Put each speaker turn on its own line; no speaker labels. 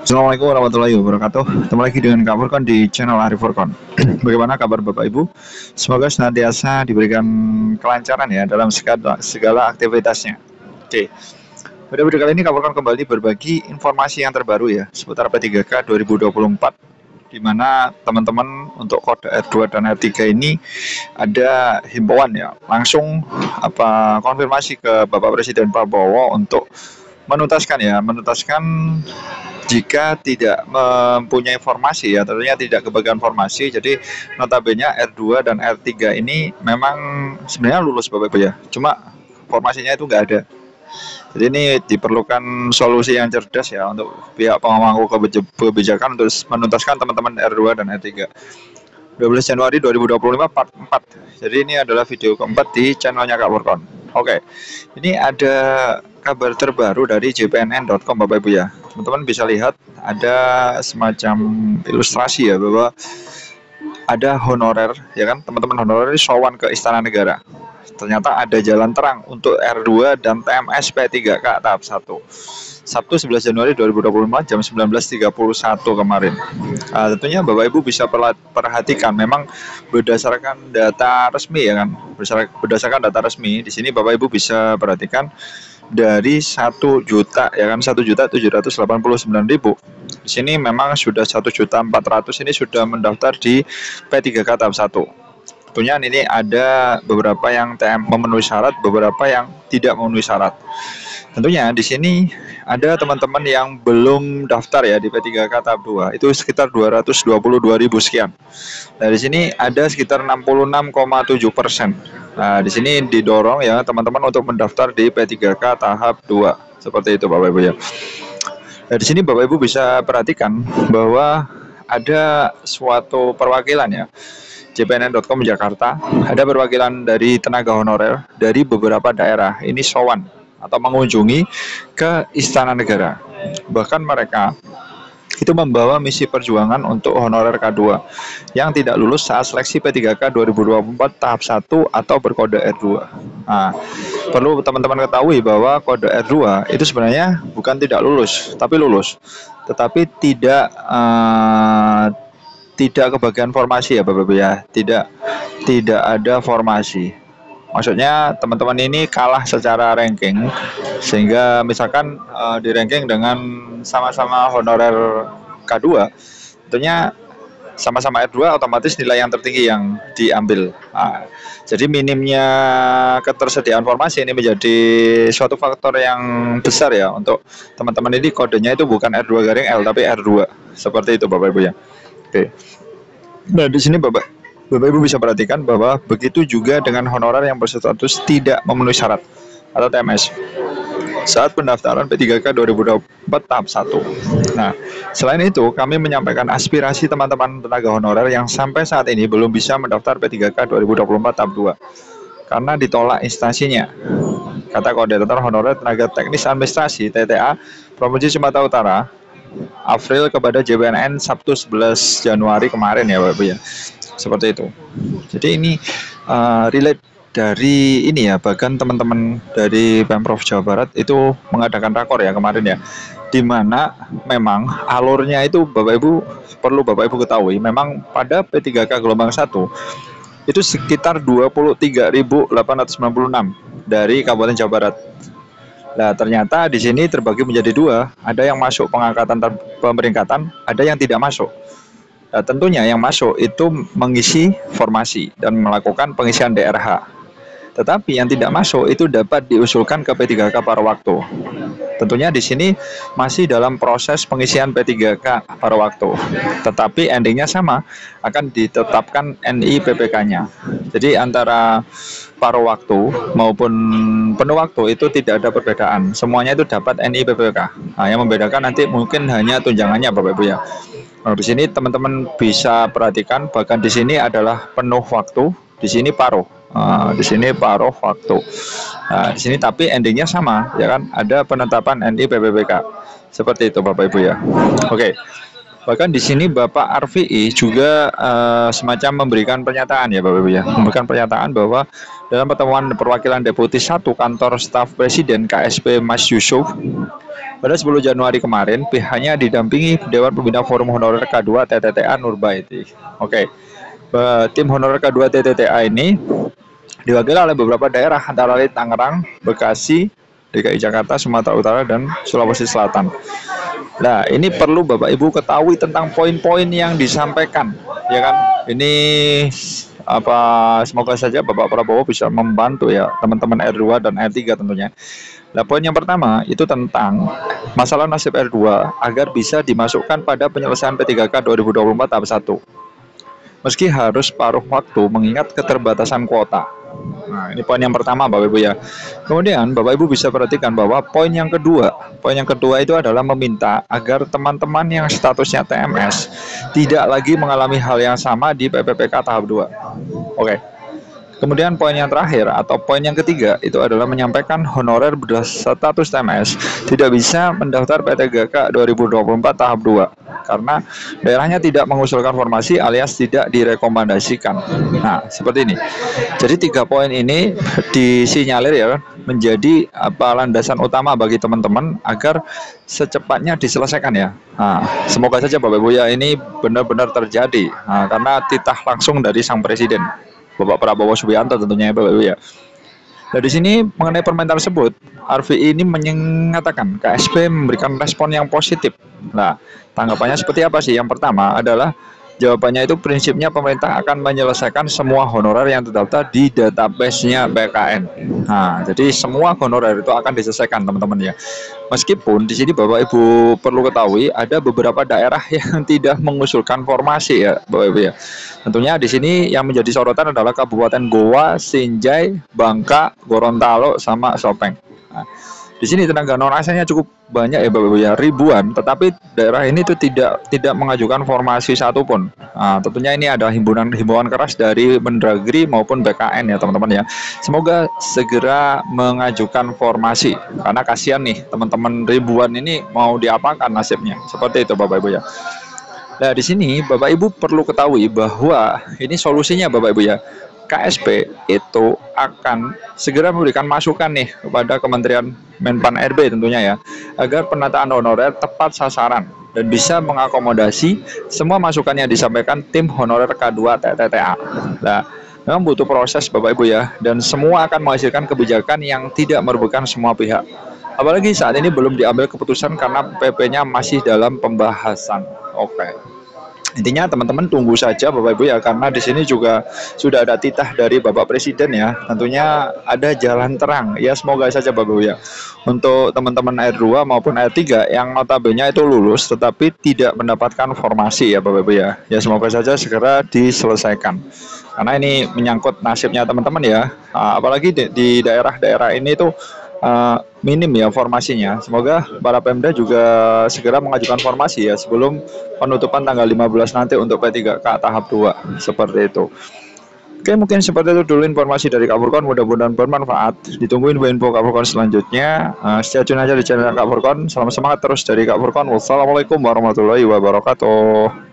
Assalamualaikum warahmatullahi wabarakatuh. Ketemu lagi dengan Kak Furkon di channel Arif Furkon. Bagaimana kabar Bapak Ibu? Semoga senantiasa diberikan kelancaran ya dalam segala aktivitasnya. Oke. Pada video kali ini Kak Furkon kembali berbagi informasi yang terbaru ya seputar P3K 2024, di mana teman-teman untuk kode R2 dan R3 ini ada himbauan ya, langsung konfirmasi ke Bapak Presiden Prabowo untuk menuntaskan jika tidak mempunyai informasi ya, tentunya tidak kebagian informasi. Jadi notabene R2 dan R3 ini memang sebenarnya lulus Bapak Ibu ya, cuma informasinya itu nggak ada. Jadi ini diperlukan solusi yang cerdas ya untuk pihak pemangku kebijakan untuk menuntaskan teman-teman R2 dan R3. 12 Januari 2025 part 4. Jadi ini adalah video keempat di channelnya Kak Furkon. Oke, ini ada kabar terbaru dari jpnn.com Bapak Ibu ya. Teman-teman bisa lihat ada semacam ilustrasi ya, bahwa ada honorer ya kan, teman-teman honorer sowan ke Istana Negara. Ternyata ada jalan terang untuk R2 dan TMS P3K tahap 1. Sabtu 11 Januari 2025 jam 19.31 kemarin. Tentunya Bapak Ibu bisa perhatikan, memang berdasarkan data resmi ya kan, berdasarkan data resmi di sini Bapak Ibu bisa perhatikan dari 1 juta ya kan, 1.789.000. Di sini memang sudah 1.400.000 ini sudah mendaftar di P3K tahap 1. Tentunya ini ada beberapa yang memenuhi syarat, beberapa yang tidak memenuhi syarat. Tentunya di sini ada teman-teman yang belum daftar ya di P3K tahap 2, itu sekitar 222.000 sekian. Nah, di sini ada sekitar 66,7%. Nah, di sini didorong ya teman-teman untuk mendaftar di P3K tahap 2. Seperti itu Bapak Ibu ya. Nah, di sini Bapak Ibu bisa perhatikan bahwa ada suatu perwakilan ya, jpnn.com Jakarta, ada perwakilan dari tenaga honorer dari beberapa daerah ini sowan atau mengunjungi ke Istana Negara. Bahkan mereka itu membawa misi perjuangan untuk honorer K2 yang tidak lulus saat seleksi P3K 2024 tahap 1 atau berkode R2. Nah, perlu teman-teman ketahui bahwa kode R2 itu sebenarnya bukan tidak lulus, tapi lulus, tetapi tidak kebagian formasi ya Bapak Ibu ya, tidak ada formasi. Maksudnya teman-teman ini kalah secara ranking, sehingga misalkan di ranking dengan sama-sama honorer K2, tentunya sama-sama R2 otomatis nilai yang tertinggi yang diambil. Jadi minimnya ketersediaan formasi ini menjadi suatu faktor yang besar ya untuk teman-teman ini, kodenya itu bukan R2-L tapi R2. Seperti itu Bapak Ibu ya. Oke. Nah, di sini Bapak Ibu bisa perhatikan bahwa begitu juga dengan honorer yang berstatus tidak memenuhi syarat atau TMS saat pendaftaran P3K 2024 tahap 1. Nah, selain itu kami menyampaikan aspirasi teman-teman tenaga honorer yang sampai saat ini belum bisa mendaftar P3K 2024 tahap 2 karena ditolak instansinya, kata Koordinator Honorer Tenaga Teknis Administrasi TTA Provinsi Sumatera Utara April kepada JPNN Sabtu 11 Januari kemarin ya Bapak Ibu ya. Seperti itu. Jadi ini relate dari ini ya, bahkan teman-teman dari Pemprov Jawa Barat itu mengadakan rakor ya kemarin ya, di mana memang alurnya itu Bapak Ibu perlu Bapak Ibu ketahui, memang pada P3K gelombang 1 itu sekitar 23.896 dari Kabupaten Jawa Barat. Nah, ternyata di sini terbagi menjadi 2, ada yang masuk pengangkatan pemeringkatan, ada yang tidak masuk. Nah, tentunya yang masuk itu mengisi formasi dan melakukan pengisian DRH. Tetapi yang tidak masuk itu dapat diusulkan ke P3K paruh waktu. Tentunya di sini masih dalam proses pengisian P3K paruh waktu. Tetapi endingnya sama, akan ditetapkan NI PPK-nya. Jadi antara paruh waktu maupun penuh waktu itu tidak ada perbedaan. Semuanya itu dapat NI PPK. Nah, yang membedakan nanti mungkin hanya tunjangannya Bapak Ibu ya. Nah, di sini teman-teman bisa perhatikan, bahkan di sini adalah penuh waktu, di sini paruh. Di sini paruh waktu. Nah, di sini tapi endingnya sama, ya kan? Ada penetapan NI PPK. Seperti itu Bapak Ibu ya. Oke. Bahkan di sini Bapak RVI juga semacam memberikan pernyataan ya Bapak Ibu ya, memberikan pernyataan bahwa dalam pertemuan perwakilan Deputi 1 Kantor Staf Presiden KSP Mas Yusuf pada 10 Januari kemarin, pihaknya didampingi Dewan Pembina Forum Honorer K2 TTTA Nurbaiti. Oke, tim Honorer K2 TTTA ini diwakili oleh beberapa daerah antara lain Tangerang, Bekasi, DKI Jakarta, Sumatera Utara, dan Sulawesi Selatan. Nah, ini perlu Bapak Ibu ketahui tentang poin-poin yang disampaikan, ya kan? Ini semoga saja Bapak Prabowo bisa membantu ya teman-teman R2 dan R3 tentunya. Nah, poin yang pertama itu tentang masalah nasib R2 agar bisa dimasukkan pada penyelesaian P3K 2024 tahap 1. Meski harus paruh waktu mengingat keterbatasan kuota. Nah, ini poin yang pertama Bapak Ibu ya. Kemudian Bapak Ibu bisa perhatikan bahwa poin yang kedua itu adalah meminta agar teman-teman yang statusnya TMS tidak lagi mengalami hal yang sama di PPPK tahap 2. Oke. Kemudian poin yang terakhir atau poin yang ketiga itu adalah menyampaikan honorer berstatus TMS tidak bisa mendaftar P3K 2024 tahap 2 karena daerahnya tidak mengusulkan formasi alias tidak direkomendasikan. Nah, seperti ini. Jadi 3 poin ini disinyalir ya menjadi landasan utama bagi teman-teman agar secepatnya diselesaikan ya. Nah, semoga saja Bapak Ibu ya ini benar-benar terjadi. Nah, karena titah langsung dari Sang Presiden Bapak Prabowo Subianto tentunya ya Bapak Ibu ya. Nah, di sini mengenai permintaan tersebut, RVI ini menyatakan KSP memberikan respon yang positif. Nah, tanggapannya seperti apa sih? Yang pertama adalah jawabannya itu prinsipnya pemerintah akan menyelesaikan semua honorer yang terdaftar di database-nya BKN. Nah, jadi semua honorer itu akan diselesaikan teman-teman ya. Meskipun di sini Bapak Ibu perlu ketahui ada beberapa daerah yang tidak mengusulkan formasi ya Bapak Ibu ya. Tentunya di sini yang menjadi sorotan adalah Kabupaten Goa, Sinjai, Bangka, Gorontalo, sama Sopeng. Nah, di sini tenaga non ASN-nya cukup banyak ya Bapak Ibu ya, ribuan, tetapi daerah ini itu tidak mengajukan formasi satupun. Nah, tentunya ini ada himbauan keras dari Mendagri maupun BKN ya teman-teman ya. Semoga segera mengajukan formasi karena kasihan nih teman-teman ribuan ini mau diapakan nasibnya. Seperti itu Bapak Ibu ya. Nah, di sini Bapak Ibu perlu ketahui bahwa ini solusinya Bapak Ibu ya. KSP itu akan segera memberikan masukan nih kepada Kementerian Menpan RB tentunya ya, agar penataan honorer tepat sasaran dan bisa mengakomodasi semua masukan yang disampaikan tim honorer K2 TTTA. Nah, memang butuh proses Bapak Ibu ya, dan semua akan menghasilkan kebijakan yang tidak merugikan semua pihak. Apalagi saat ini belum diambil keputusan karena PP-nya masih dalam pembahasan. Oke. Intinya teman-teman tunggu saja Bapak Ibu ya, karena di sini juga sudah ada titah dari Bapak Presiden ya. Tentunya ada jalan terang. Ya semoga saja Bapak Ibu ya. Untuk teman-teman R2 maupun R3 yang notabene itu lulus tetapi tidak mendapatkan formasi ya Bapak Ibu ya. Ya semoga saja segera diselesaikan. Karena ini menyangkut nasibnya teman-teman ya. Apalagi di daerah-daerah ini tuh minim ya formasinya. Semoga para Pemda juga segera mengajukan formasi ya sebelum penutupan tanggal 15 nanti untuk P3K tahap 2 seperti itu. Oke, mungkin seperti itu dulu informasi dari Kak Furkon, mudah-mudahan bermanfaat. Ditungguin info Kak Furkon selanjutnya. Stay tune aja di channel Kak Furkon. Salam semangat terus dari Kak Furkon. Wassalamualaikum warahmatullahi wabarakatuh.